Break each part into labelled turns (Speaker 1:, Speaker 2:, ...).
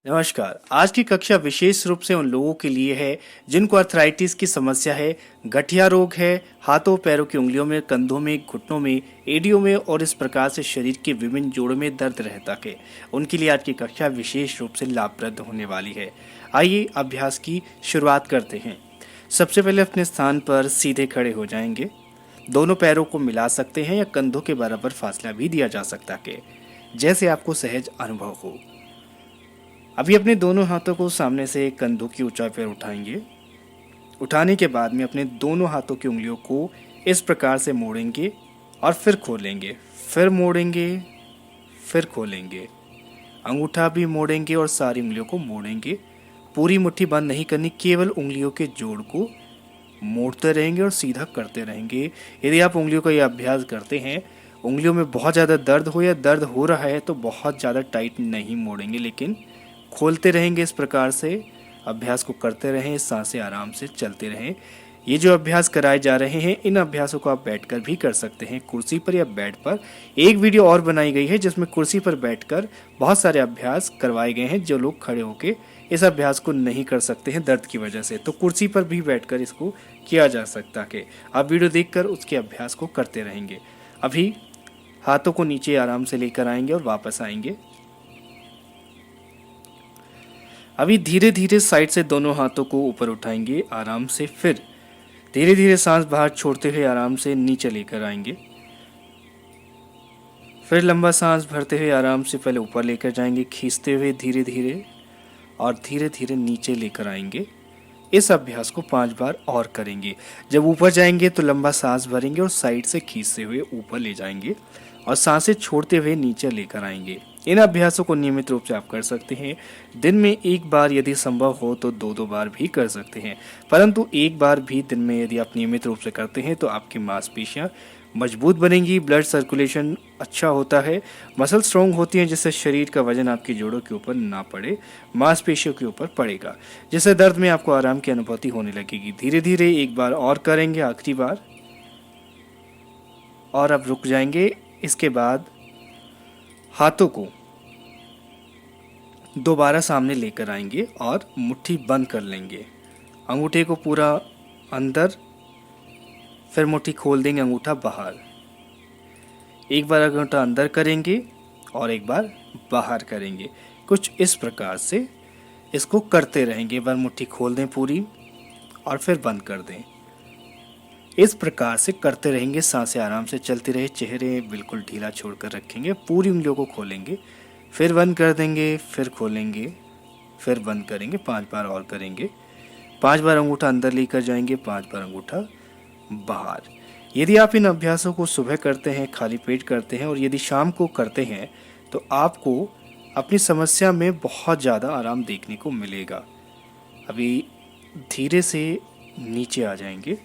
Speaker 1: नमस्कार। आज की कक्षा विशेष रूप से उन लोगों के लिए है जिनको अर्थराइटिस की समस्या है, गठिया रोग है, हाथों पैरों की उंगलियों में, कंधों में, घुटनों में, एड़ियों में और इस प्रकार से शरीर के विभिन्न जोड़ों में दर्द रहता है। उनके लिए आज की कक्षा विशेष रूप से लाभप्रद होने वाली है। आइए अभ्यास की शुरुआत करते हैं। सबसे पहले अपने स्थान पर सीधे खड़े हो जाएंगे। दोनों पैरों को मिला सकते हैं या कंधों के बराबर फासला भी दिया जा सकता है, जैसे आपको सहज अनुभव हो। अभी अपने दोनों हाथों को सामने से कंधों की ऊंचाई पर उठाएंगे। उठाने के बाद में अपने दोनों हाथों की उंगलियों को इस प्रकार से मोड़ेंगे और फिर खोलेंगे, फिर मोड़ेंगे, फिर खोलेंगे। अंगूठा भी मोड़ेंगे और सारी उंगलियों को मोड़ेंगे। पूरी मुट्ठी बंद नहीं करनी, केवल उंगलियों के जोड़ को मोड़ते रहेंगे और सीधा करते रहेंगे। यदि आप उंगलियों का यह अभ्यास करते हैं, उंगलियों में बहुत ज़्यादा दर्द हो या दर्द हो रहा है तो बहुत ज़्यादा टाइट नहीं मोड़ेंगे, लेकिन खोलते रहेंगे। इस प्रकार से अभ्यास को करते रहें, सांसें आराम से चलते रहें। ये जो अभ्यास कराए जा रहे हैं, इन अभ्यासों को आप बैठकर भी कर सकते हैं, कुर्सी पर या बेड पर। एक वीडियो और बनाई गई है जिसमें कुर्सी पर बैठकर बहुत सारे अभ्यास करवाए गए हैं। जो लोग खड़े होकर इस अभ्यास को नहीं कर सकते हैं दर्द की वजह से, तो कुर्सी पर भी बैठकर इसको किया जा सकता है। आप वीडियो देखकर उसके अभ्यास को करते रहेंगे। अभी हाथों को नीचे आराम से लेकर आएंगे और वापस आएंगे। अभी धीरे धीरे साइड से दोनों हाथों को ऊपर उठाएंगे आराम से, फिर धीरे धीरे सांस बाहर छोड़ते हुए आराम से नीचे लेकर आएंगे। फिर लंबा सांस भरते हुए आराम से पहले ऊपर लेकर जाएंगे, खींचते हुए धीरे धीरे, और धीरे धीरे नीचे लेकर आएंगे। इस अभ्यास को 5 बार और करेंगे। जब ऊपर जाएंगे तो लंबा सांस भरेंगे और साइड से खींचते हुए ऊपर ले जाएंगे और सांसें छोड़ते हुए नीचे लेकर आएंगे। इन अभ्यासों को नियमित रूप से आप कर सकते हैं। दिन में एक बार यदि संभव हो तो 2-2 बार भी कर सकते हैं, परंतु एक बार भी दिन में यदि आप नियमित रूप से करते हैं तो आपकी मांसपेशियां मजबूत बनेंगी, ब्लड सर्कुलेशन अच्छा होता है, मसल स्ट्रॉन्ग होती हैं, जिससे शरीर का वजन आपकी जोड़ों के ऊपर ना पड़े, मांसपेशियों के ऊपर पड़ेगा, जिससे दर्द में आपको आराम की अनुभूति होने लगेगी। धीरे धीरे एक बार और करेंगे, आखिरी बार, और अब रुक जाएंगे। इसके बाद हाथों को दोबारा सामने लेकर आएंगे और मुट्ठी बंद कर लेंगे। अंगूठे को पूरा अंदर, फिर मुट्ठी खोल देंगे, अंगूठा बाहर। एक बार अंगूठा अंदर करेंगे और एक बार बाहर करेंगे। कुछ इस प्रकार से इसको करते रहेंगे। एक बार मुट्ठी खोल दें पूरी और फिर बंद कर दें। इस प्रकार से करते रहेंगे, सांसें आराम से चलती रहे, चेहरे बिल्कुल ढीला छोड़कर रखेंगे, पूरी उंगलियों को खोलेंगे, फिर बंद कर देंगे, फिर खोलेंगे, फिर बंद करेंगे। 5 बार और करेंगे। 5 बार अंगूठा अंदर लेकर जाएंगे, 5 बार अंगूठा बाहर। यदि आप इन अभ्यासों को सुबह करते हैं, खाली पेट करते हैं, और यदि शाम को करते हैं तो आपको अपनी समस्या में बहुत ज़्यादा आराम देखने को मिलेगा। अभी धीरे से नीचे आ जाएंगे।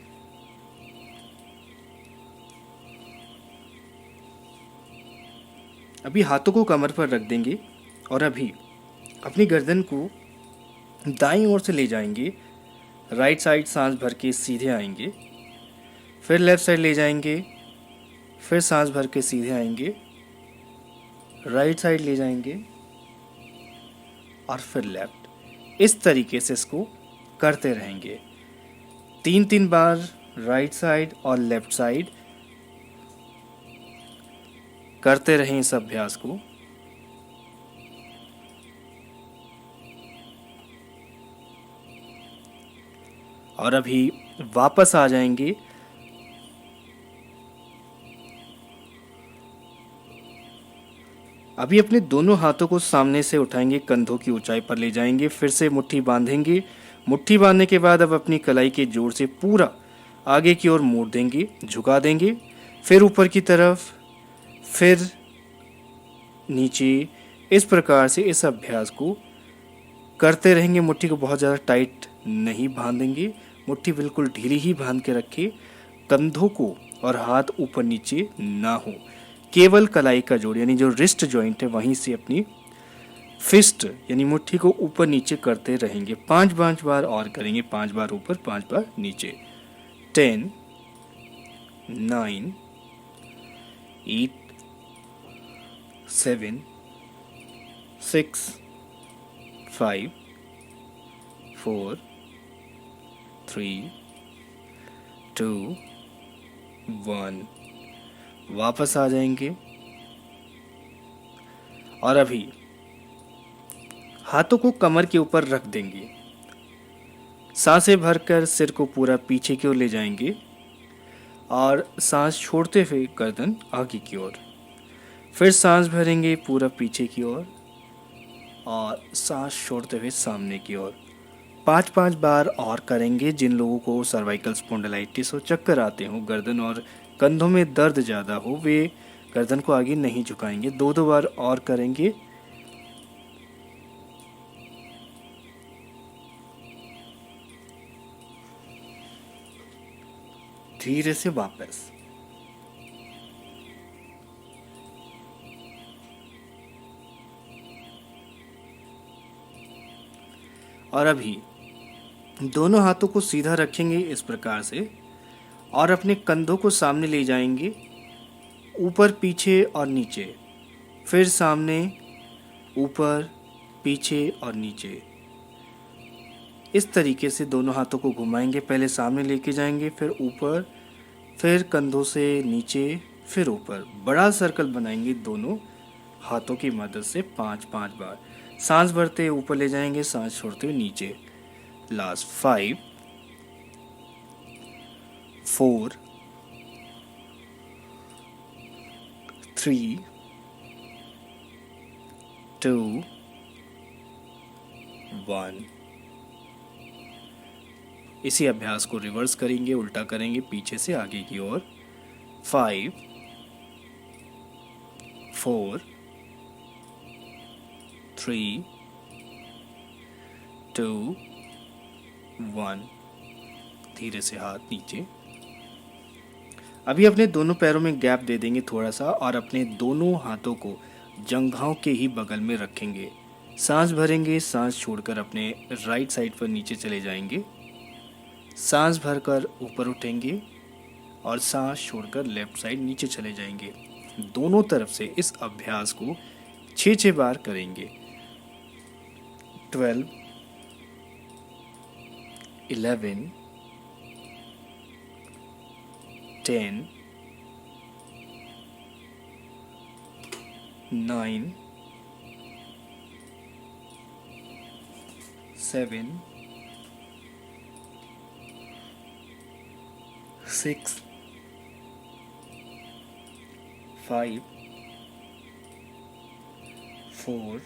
Speaker 1: अभी हाथों को कमर पर रख देंगे और अभी अपनी गर्दन को दाईं ओर से ले जाएंगे। राइट साइड सांस भर के सीधे आएंगे, फिर लेफ्ट साइड ले जाएंगे, फिर सांस भर के सीधे आएंगे, राइट साइड ले जाएंगे और फिर लेफ्ट। इस तरीके से इसको करते रहेंगे 3-3 बार, राइट साइड और लेफ्ट साइड करते रहें इस अभ्यास को। और अभी वापस आ जाएंगे। अभी अपने दोनों हाथों को सामने से उठाएंगे, कंधों की ऊंचाई पर ले जाएंगे, फिर से मुट्ठी बांधेंगे। मुट्ठी बांधने के बाद अब अपनी कलाई के जोड़ से पूरा आगे की ओर मोड़ देंगे, झुका देंगे, फिर ऊपर की तरफ, फिर नीचे। इस प्रकार से इस अभ्यास को करते रहेंगे। मुट्ठी को बहुत ज़्यादा टाइट नहीं बांधेंगे, मुट्ठी बिल्कुल ढीली ही बांध के रखें। कंधों को और हाथ ऊपर नीचे ना हो, केवल कलाई का जोड़ यानी जो रिस्ट जॉइंट है वहीं से अपनी फिस्ट यानी मुट्ठी को ऊपर नीचे करते रहेंगे। 5-5 बार और करेंगे, 5 बार ऊपर, 5 बार नीचे। 10, 9, 8, 7, 6, 5 4 3 2 1। वापस आ जाएंगे और अभी हाथों को कमर के ऊपर रख देंगे। सांसें भरकर सिर को पूरा पीछे की ओर ले जाएंगे और सांस छोड़ते हुए गर्दन आगे की ओर। फिर सांस भरेंगे पूरा पीछे की ओर और सांस छोड़ते हुए सामने की ओर। 5-5 बार और करेंगे। जिन लोगों को सर्वाइकल स्पॉन्डिलाइटिस हो, चक्कर आते हो, गर्दन और कंधों में दर्द ज़्यादा हो, वे गर्दन को आगे नहीं झुकाएंगे। 2-2 बार और करेंगे। धीरे से वापस। और अभी दोनों हाथों को सीधा रखेंगे इस प्रकार से और अपने कंधों को सामने ले जाएंगे, ऊपर पीछे और नीचे, फिर सामने, ऊपर, पीछे और नीचे। इस तरीके से दोनों हाथों को घुमाएंगे। पहले सामने लेके जाएंगे, फिर ऊपर, फिर कंधों से नीचे, फिर ऊपर। बड़ा सर्कल बनाएंगे दोनों हाथों की मदद से 5-5 बार। सांस भरते ऊपर ले जाएंगे, सांस छोड़ते हुए नीचे। लास्ट 5 4 3 2 1। इसी अभ्यास को रिवर्स करेंगे, उल्टा करेंगे पीछे से आगे की ओर। 5 4 3 2 1। धीरे से हाथ नीचे। अभी अपने दोनों पैरों में गैप दे देंगे थोड़ा सा और अपने दोनों हाथों को जंघाओं के ही बगल में रखेंगे। सांस भरेंगे, सांस छोड़कर अपने राइट साइड पर नीचे चले जाएंगे। सांस भरकर ऊपर उठेंगे और सांस छोड़कर लेफ्ट साइड नीचे चले जाएंगे। दोनों तरफ से इस अभ्यास को 6-6 बार करेंगे। 12 11 10 9 7 6 5 4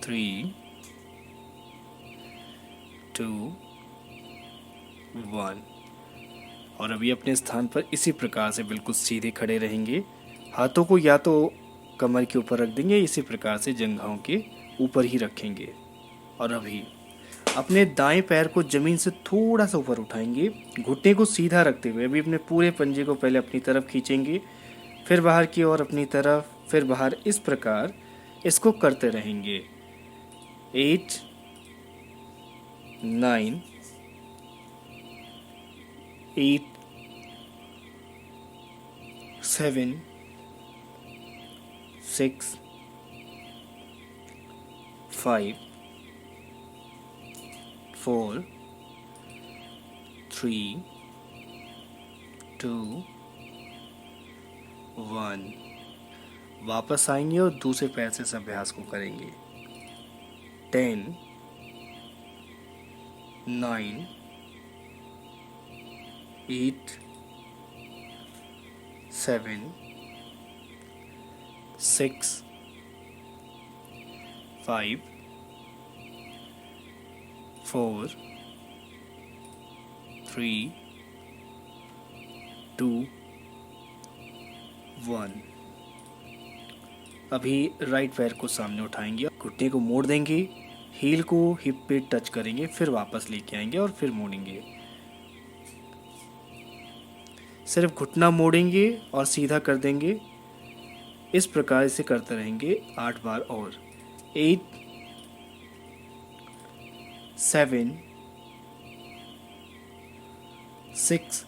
Speaker 1: 3 2 1। और अभी अपने स्थान पर इसी प्रकार से बिल्कुल सीधे खड़े रहेंगे। हाथों को या तो कमर के ऊपर रख देंगे, इसी प्रकार से जंघाओं के ऊपर ही रखेंगे। और अभी अपने दाएं पैर को जमीन से थोड़ा सा ऊपर उठाएंगे, घुटने को सीधा रखते हुए। अभी अपने पूरे पंजे को पहले अपनी तरफ खींचेंगे, फिर बाहर की ओर अपनी तरफ, फिर बाहर। इस प्रकार इसको करते रहेंगे। 8 9 8 7 6 5 4 3 2 1। वापस आएंगे और दूसरे पैर से इस अभ्यास को करेंगे। 10 9 8 7 6 5 4 3 2 1। अभी राइट पैर को सामने उठाएंगे, घुटने को मोड़ देंगे, हील को हिप पे टच करेंगे, फिर वापस लेके आएंगे और फिर मोड़ेंगे। सिर्फ घुटना मोड़ेंगे और सीधा कर देंगे। इस प्रकार से करते रहेंगे 8 बार और। 8 7 6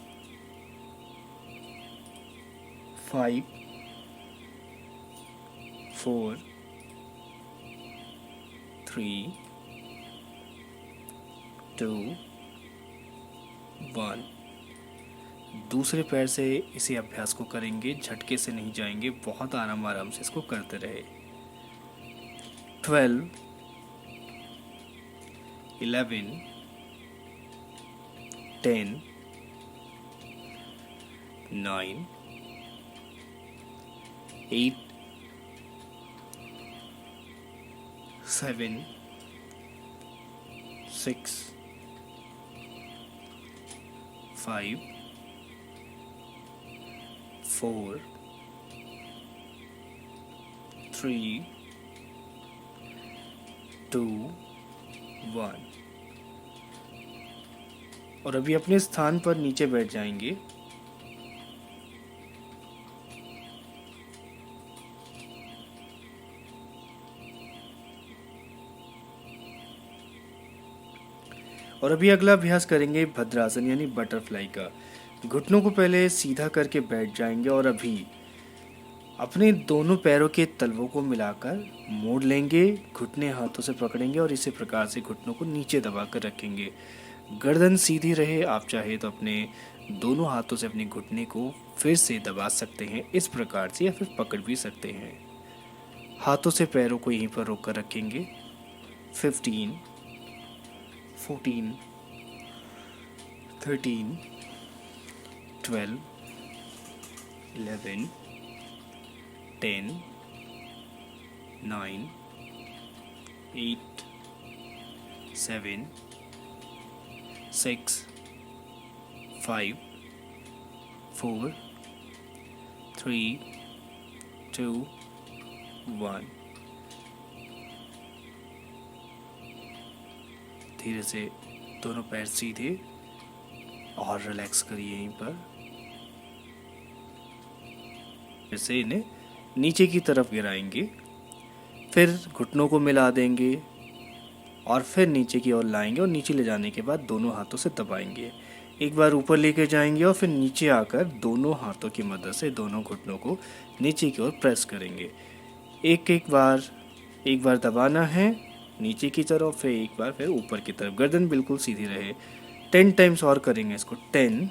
Speaker 1: 5 4 3, 2, 1। दूसरे पैर से इसी अभ्यास को करेंगे, झटके से नहीं जाएंगे, बहुत आराम आराम से इसको करते रहे। 12, 11, 10, 9, 8, 7, 6, 5, 4, 3, 2, 1। और अभी अपने स्थान पर नीचे बैठ जाएंगे। और अभी अगला अभ्यास करेंगे भद्रासन यानी बटरफ्लाई का। घुटनों को पहले सीधा करके बैठ जाएंगे और अभी अपने दोनों पैरों के तलवों को मिलाकर मोड़ लेंगे, घुटने हाथों से पकड़ेंगे और इसी प्रकार से घुटनों को नीचे दबाकर रखेंगे। गर्दन सीधी रहे। आप चाहे तो अपने दोनों हाथों से अपने घुटने को फिर से दबा सकते हैं इस प्रकार से, या फिर पकड़ भी सकते हैं। हाथों से पैरों को यहीं पर रोक कर रखेंगे। 15, 14, 13, 12, 11, 10, 9, 8, 7, 6, 5, 4, 3, 2, 1। धीरे से दोनों पैर सीधे और रिलैक्स करिए यहीं पर। जैसे इन्हें नीचे की तरफ गिराएंगे, फिर घुटनों को मिला देंगे और फिर नीचे की ओर लाएंगे और नीचे ले जाने के बाद दोनों हाथों से दबाएंगे। एक बार ऊपर लेके जाएंगे और फिर नीचे आकर दोनों हाथों की मदद से दोनों घुटनों को नीचे की ओर प्रेस करेंगे। एक बार दबाना है नीचे की तरफ, फिर एक बार फिर ऊपर की तरफ। गर्दन बिल्कुल सीधी रहे। 10 टाइम्स और करेंगे इसको। 10,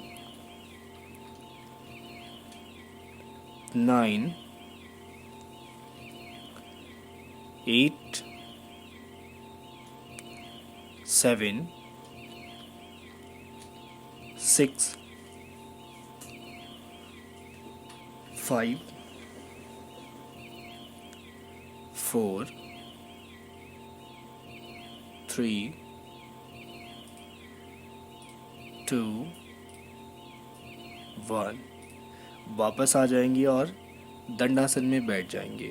Speaker 1: 9, 8, 7, 6, 5, 4, 3, 2, 1। वापस आ जाएंगे और दंडासन में बैठ जाएंगे।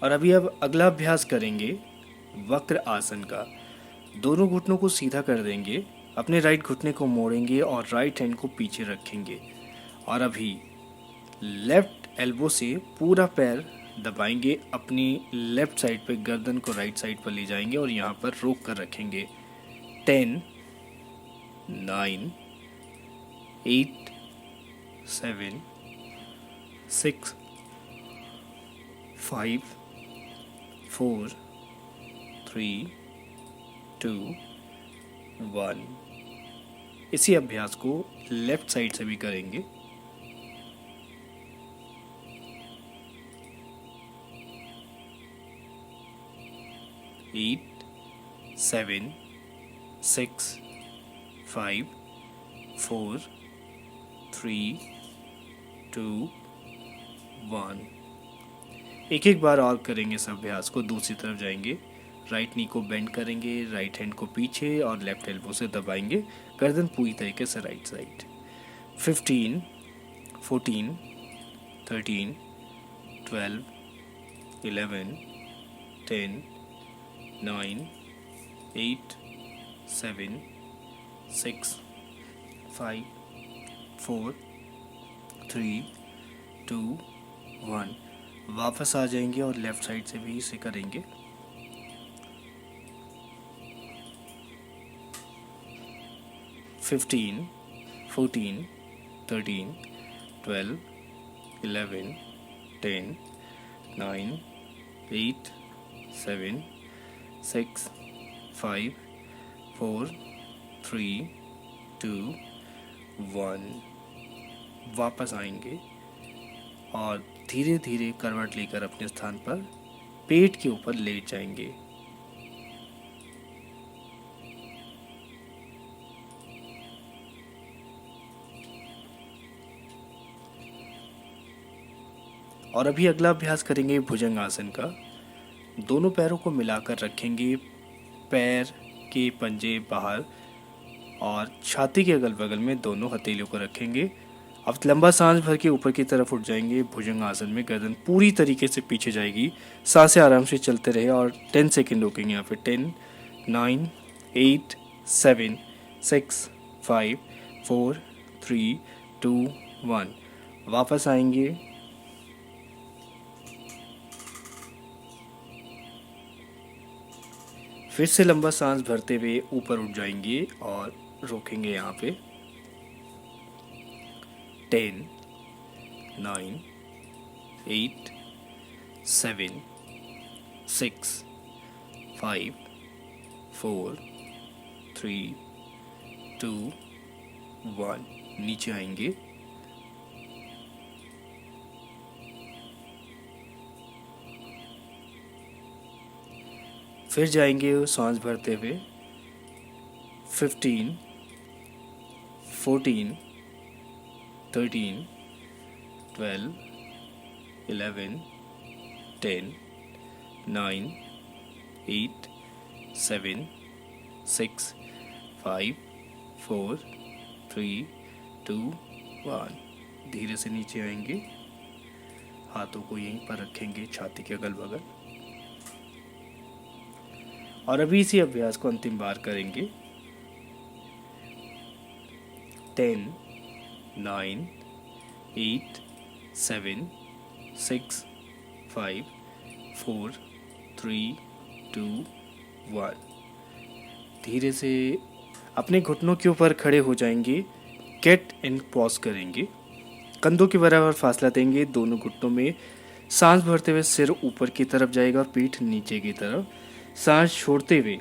Speaker 1: और अभी अब अगला अभ्यास करेंगे वक्र आसन का। दोनों घुटनों को सीधा कर देंगे, अपने राइट घुटने को मोड़ेंगे और राइट हैंड को पीछे रखेंगे। और अभी लेफ्ट एल्बो से पूरा पैर दबाएंगे, अपनी लेफ्ट साइड पे गर्दन को राइट साइड पर ले जाएंगे और यहाँ पर रोक कर रखेंगे। 10, 9, 8, 7, 6, 5, 4, 3, 2, 1। इसी अभ्यास को लेफ्ट साइड से भी करेंगे। एट, 7, 6, 5, 4, 3, 2, 1। एक बार और करेंगे इस अभ्यास को। दूसरी तरफ जाएंगे, राइट नी को बेंड करेंगे, राइट हैंड को पीछे और लेफ्ट एल्बो से दबाएंगे, गर्दन पूरी तरीके से राइट साइड। 15, 14, 13, 12, 11, 10, 9, 8, 7, 6, 5, 4, 3, 2, 1। वापस आ जाएंगे और लेफ्ट साइड से भी इसे करेंगे। 15, 14, 13, 12, 11, 10, 9, 8, 7, 6, 5, 4, 3, 2, 1। वापस आएंगे और धीरे धीरे करवट लेकर अपने स्थान पर पेट के ऊपर लेट जाएंगे। और अभी अगला अभ्यास करेंगे भुजंगासन का। दोनों पैरों को मिलाकर रखेंगे, पैर के पंजे बाहर और छाती के अगल बगल में दोनों हथेलियों को रखेंगे। अब लंबा सांस भर के ऊपर की तरफ उठ जाएंगे। भुजंगासन में गर्दन पूरी तरीके से पीछे जाएगी, सांसें आराम से चलते रहे और 10 सेकेंड रोकेंगे यहाँ पे। 10, 9, 8, 7, 6, 5, 4, 3, 2, 1। वापस आएंगे। फिर से लंबा सांस भरते हुए ऊपर उठ जाएंगे और रोकेंगे यहाँ पे। 10, 9, 8, 7, 6, 5, 4, 3, 2, 1। नीचे आएंगे। फिर जाएंगे सांस भरते हुए। 15, 14, 13, 12, 11, 10, 9, 8, 7, 6, 5, 4, 3, 2, 1। धीरे से नीचे आएंगे, हाथों को यहीं पर रखेंगे छाती के अगल बगल। और अभी इसी अभ्यास को अंतिम बार करेंगे। 10, 9, 8, 7, 6, 5, 4, 3, 2, 1। धीरे से अपने घुटनों के ऊपर खड़े हो जाएंगे। कैट एंड पॉज करेंगे। कंधों के बराबर फासला देंगे। दोनों घुटनों में सांस भरते हुए सिर ऊपर की तरफ जाएगा और पीठ नीचे की तरफ। सांस छोड़ते हुए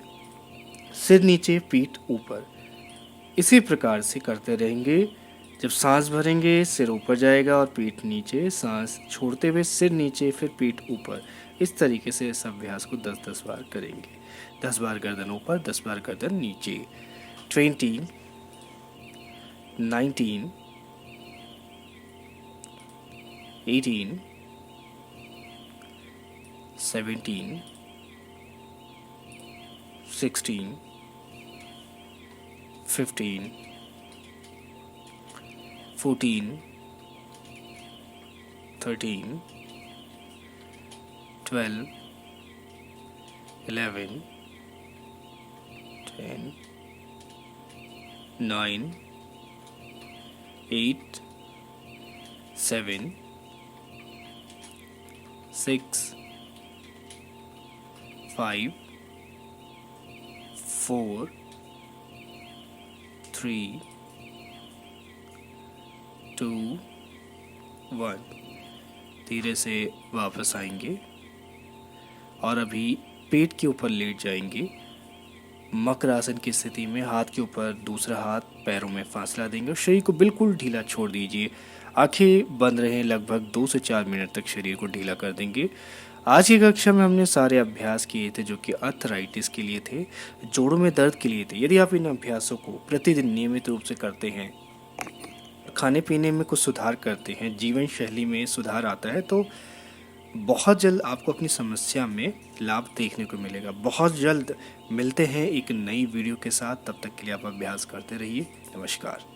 Speaker 1: सिर नीचे पीठ ऊपर। इसी प्रकार से करते रहेंगे। जब सांस भरेंगे सिर ऊपर जाएगा और पीठ नीचे, सांस छोड़ते हुए सिर नीचे फिर पीठ ऊपर। इस तरीके से इस अभ्यास को 10-10 बार करेंगे। 10 बार गर्दन ऊपर, 10 बार गर्दन नीचे। 20, 19, 18, 17, 16, 15, 14, 13, 12, 11, 10, 9, 8, 7, 6, 5, 4, 3, 2, 1। धीरे से वापस आएंगे और अभी पेट के ऊपर लेट जाएंगे। मकर आसन की स्थिति में हाथ के ऊपर दूसरा हाथ पैरों में फासला देंगे और शरीर को बिल्कुल ढीला छोड़ दीजिए। आंखें बंद रहें। लगभग 2 से 4 मिनट तक शरीर को ढीला कर देंगे। आज की कक्षा में हमने सारे अभ्यास किए थे जो कि आर्थराइटिस के लिए थे, जोड़ों में दर्द के लिए थे। यदि आप इन अभ्यासों को प्रतिदिन नियमित रूप से करते हैं, खाने पीने में कुछ सुधार करते हैं, जीवन शैली में सुधार आता है, तो बहुत जल्द आपको अपनी समस्या में लाभ देखने को मिलेगा। बहुत जल्द मिलते हैं एक नई वीडियो के साथ। तब तक के लिए आप अभ्यास करते रहिए। नमस्कार।